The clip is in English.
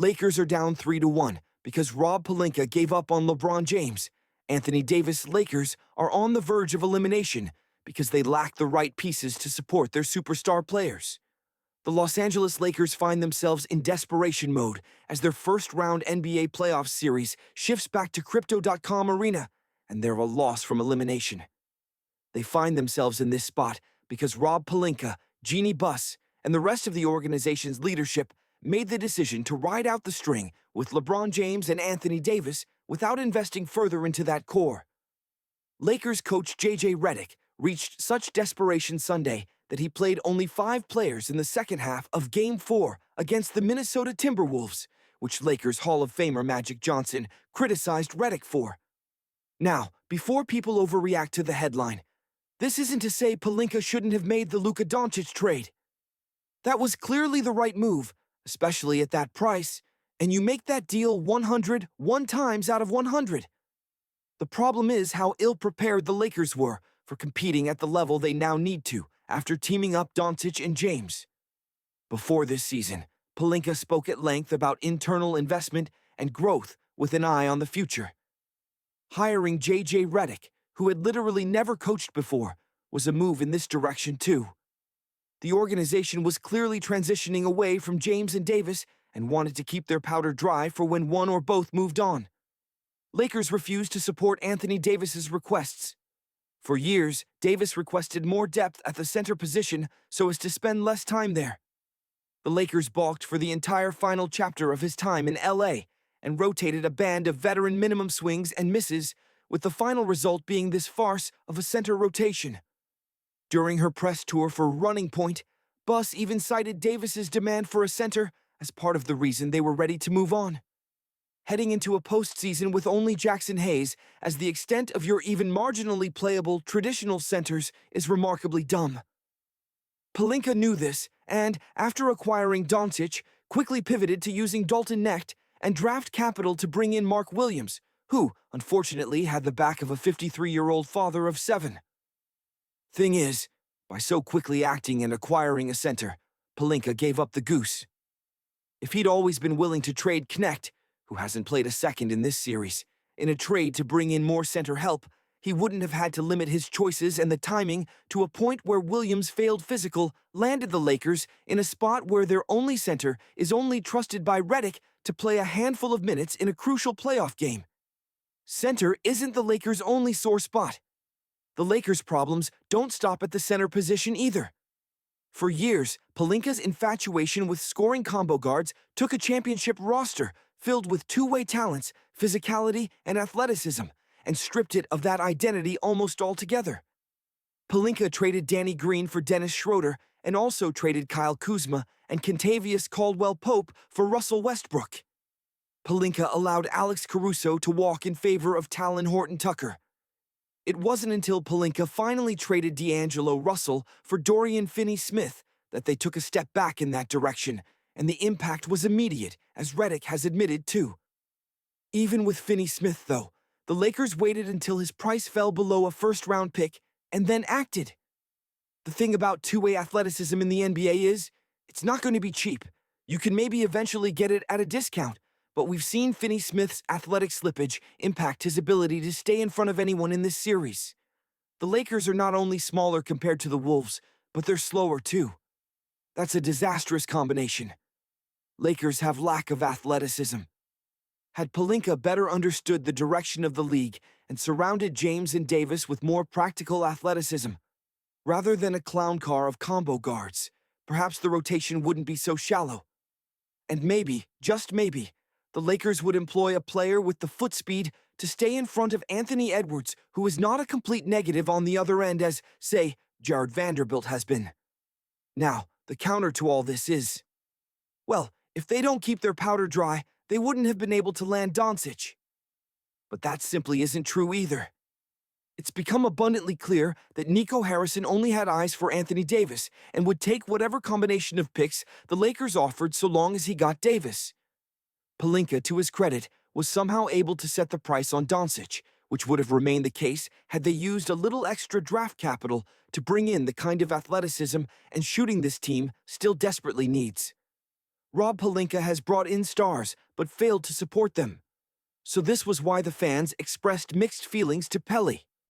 Lakers are down 3-1 because Rob Pelinka gave up on LeBron James. Anthony Davis' Lakers are on the verge of elimination because they lack the right pieces to support their superstar players. The Los Angeles Lakers find themselves in desperation mode as their first-round NBA playoff series shifts back to Crypto.com Arena, and they're a loss from elimination. They find themselves in this spot because Rob Pelinka, Jeanie Buss, and the rest of the organization's leadership made the decision to ride out the string with LeBron James and Anthony Davis without investing further into that core. Lakers coach J.J. Redick reached such desperation Sunday that he played only 5 players in the second half of Game 4 against the Minnesota Timberwolves, which Lakers Hall of Famer Magic Johnson criticized Redick for. Now, before people overreact to the headline, this isn't to say Pelinka shouldn't have made the Luka Doncic trade. That was clearly the right move, especially at that price, and you make that deal 101 times out of 100. The problem is how ill-prepared the Lakers were for competing at the level they now need to after teaming up Doncic and James. Before this season, Pelinka spoke at length about internal investment and growth with an eye on the future. Hiring J.J. Redick, who had literally never coached before, was a move in this direction too. The organization was clearly transitioning away from James and Davis and wanted to keep their powder dry for when one or both moved on. Lakers refused to support Anthony Davis's requests. For years, Davis requested more depth at the center position so as to spend less time there. The Lakers balked for the entire final chapter of his time in L.A. and rotated a band of veteran minimum swings and misses, with the final result being this farce of a center rotation. During her press tour for Running Point, Buss even cited Davis's demand for a center as part of the reason they were ready to move on. Heading into a postseason with only Jackson Hayes as the extent of your even marginally playable traditional centers is remarkably dumb. Pelinka knew this and, after acquiring Doncic, quickly pivoted to using Dalton Knecht and draft capital to bring in Mark Williams, who, unfortunately, had the back of a 53-year-old father of 7. Thing is, by so quickly acting and acquiring a center, Pelinka gave up the goose. If he'd always been willing to trade Knecht, who hasn't played a second in this series, in a trade to bring in more center help, he wouldn't have had to limit his choices and the timing to a point where Williams' failed physical landed the Lakers in a spot where their only center is only trusted by Redick to play a handful of minutes in a crucial playoff game. Center isn't the Lakers' only sore spot. The Lakers' problems don't stop at the center position either. For years, Pelinka's infatuation with scoring combo guards took a championship roster filled with two-way talents, physicality, and athleticism, and stripped it of that identity almost altogether. Pelinka traded Danny Green for Dennis Schroeder and also traded Kyle Kuzma and Kentavious Caldwell-Pope for Russell Westbrook. Pelinka allowed Alex Caruso to walk in favor of Talen Horton-Tucker. It wasn't until Pelinka finally traded D'Angelo Russell for Dorian Finney-Smith that they took a step back in that direction, and the impact was immediate, as Redick has admitted too. Even with Finney-Smith, though, the Lakers waited until his price fell below a first-round pick and then acted. The thing about two-way athleticism in the NBA is, it's not going to be cheap. You can maybe eventually get it at a discount, but we've seen Finney-Smith's athletic slippage impact his ability to stay in front of anyone in this series. The Lakers are not only smaller compared to the Wolves, but they're slower too. That's a disastrous combination. Lakers have lack of athleticism. Had Pelinka better understood the direction of the league and surrounded James and Davis with more practical athleticism, rather than a clown car of combo guards, perhaps the rotation wouldn't be so shallow. And maybe, just maybe, the Lakers would employ a player with the foot speed to stay in front of Anthony Edwards, who is not a complete negative on the other end as, say, Jared Vanderbilt has been. Now, the counter to all this is, well, if they don't keep their powder dry, they wouldn't have been able to land Doncic. But that simply isn't true either. It's become abundantly clear that Nico Harrison only had eyes for Anthony Davis and would take whatever combination of picks the Lakers offered so long as he got Davis. Pelinka, to his credit, was somehow able to set the price on Doncic, which would have remained the case had they used a little extra draft capital to bring in the kind of athleticism and shooting this team still desperately needs. Rob Pelinka has brought in stars, but failed to support them. So this was why the fans expressed mixed feelings to Peli.